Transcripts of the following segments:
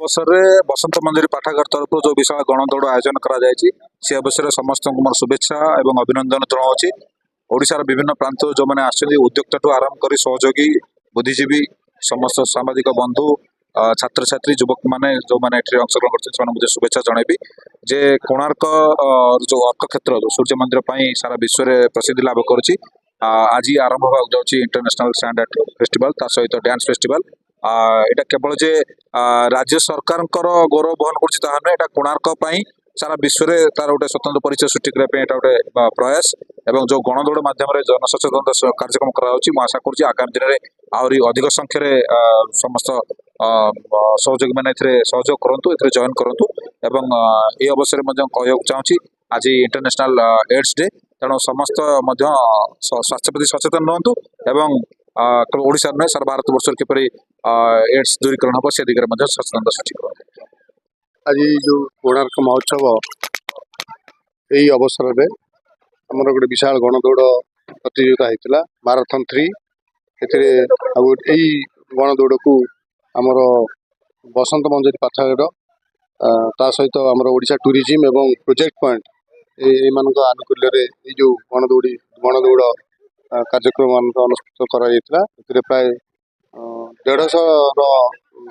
अवसर में बसंत मंजरी पाठागार तरफ जो विशाल गणदौड़ आयोजन करा से अवसर में समस्त मोर शुभेच्छा और अभिनंदन जनावि। ओडिशार विभिन्न प्रांत जो मैंने उद्योक्ता ठू आरंभ कर सहयोगी बुद्धिजीवी समस्त सामाजिक बंधु छात्र छात्री युवक मैंने जो मैंने अंशग्रहण कर शुभेच्छा जनइबी जे कोणार्क जो अर्क क्षेत्र जो सूर्य मंदिर सारा विश्व में प्रसिद्धि लाभ कर आज आरंभ होगा जाऊँगी इंटरनेशनल स्टैंडर्ड फेस्टिवल ता सहित डांस फेस्टिवल। यहाँ केवल जे राज्य सरकार गौरव बहन कर कोणार्क सारा विश्व में तार गोटे स्वतंत्र परिचय सृष्टि करने गोटे प्रयास एवं जो गणदौड़ मध्यम जनसचेतनता कार्यक्रम कर आशा करुँच आगामी दिन में आहरी अधिक संख्यार समस्त सहयोगी मैंने सहयोग करूँ जॉइन करूँ एवं ये अवसर में कहूँ चाहूँगी आज इंटरनेशनल एड्स डे तेणु समस्त स्वास्थ्य प्रति सचेतन रुहतु एवं ओडिशा में सारा भारत वर्ष किपर एड्स दूरीकरण हम से दिगरे सचेतनता सृष्टि कर। आज जो कोणार्क महोत्सव यही अवसर में आमर गोटे विशाल गणदौड़ प्रतियोगिता होता माराथन 3 यही गणदौड़ को आमर बसंत मंजरी पाठागार ता सहित आमर ओडिशा टूरिज्म एवं प्रोजेक्ट पॉइंट एम आनुकूल्य जो गणदौड़ कार्यक्रम अनुष्ठित कर प्राय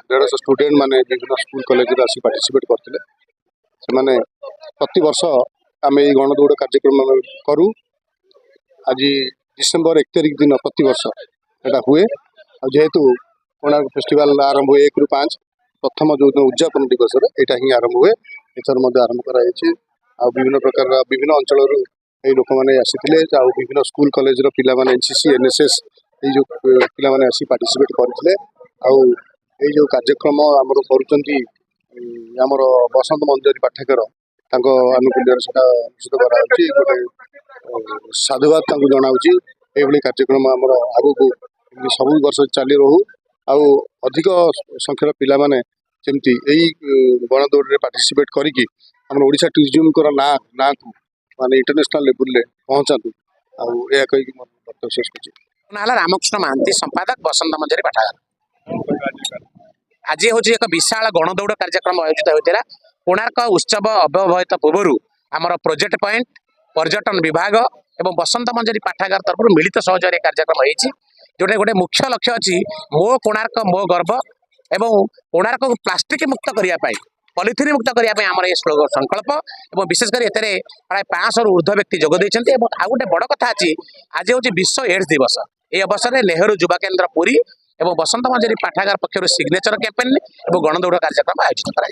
150 स्टूडेंट माने विभिन्न स्कूल कॉलेज आसी पार्टिसिपेट करते से प्रति वर्ष आम ये गणदौड़ कार्यक्रम करूँ। आज डिसेम्बर 1 तारिख दिन प्रति वर्ष यहाँ हुए जेहेतु कोणार्क फेस्टिवल आरंभ हुए 1 ରୁ 5 प्रथम जो दिन उद्यापन दिवस यहाँ ही आरंभ हुए एथर आरंभ कराई विभिन्न प्रकार विभिन्न अंचल लोक मैंने आसी विभिन्न स्कूल कॉलेज पिला एनसीसी एनएसएस ये जो पिला आसी पार्टिसिपेट करते ये जो कार्यक्रम आमर कर बसंत मंजरी पाठागार आनुकूल्य अनुष्ठित कराई गोटे साधुवाद जनाऊँगी ये कार्यक्रम आमर आगू सब वर्ष चली रहू अधिक संख्यार पिला माने जमती यही गणदौड़ में पार्टिसिपेट करी ओडिशा टूरिज्म ना को माने इंटरनेशनल लेवल में पहुँचातु आ कहीकि वक्तव्य शेष कर। रामकृष्ण महांती संपादक बसंत मंजरी पाठागार। आज हूँ एक विशाल गणदौड़ कार्यक्रम आयोजित होता कोणार्क उत्सव अव्यवहित पूर्व आमर प्रोजेक्ट पॉइंट पर्यटन विभाग एवं बसंत मंजरी पाठागार तरफ मिलित सहयोग कार्यक्रम होती जोटा गोटे मुख्य लक्ष्य अच्छी मो कोणार्क मो गर्व एवं कोणार्क को प्लास्टिक मुक्त करने पॉलिथिन मुक्त करने आम ये संकल्प और विशेषकर ये प्राय 500 ରୁ ऊर्ध्व व्यक्ति जोग देते। आ गोटे बड़ कथा अच्छी आज हूँ विश्व एड्स दिवस ये अवसर में नेहरू युवा केन्द्र पुरी एवं बसंत मंजरी पाठागार पक्षर सिग्नेचर कैंपेन और गणदौड़ कार्यक्रम आयोजित कराई।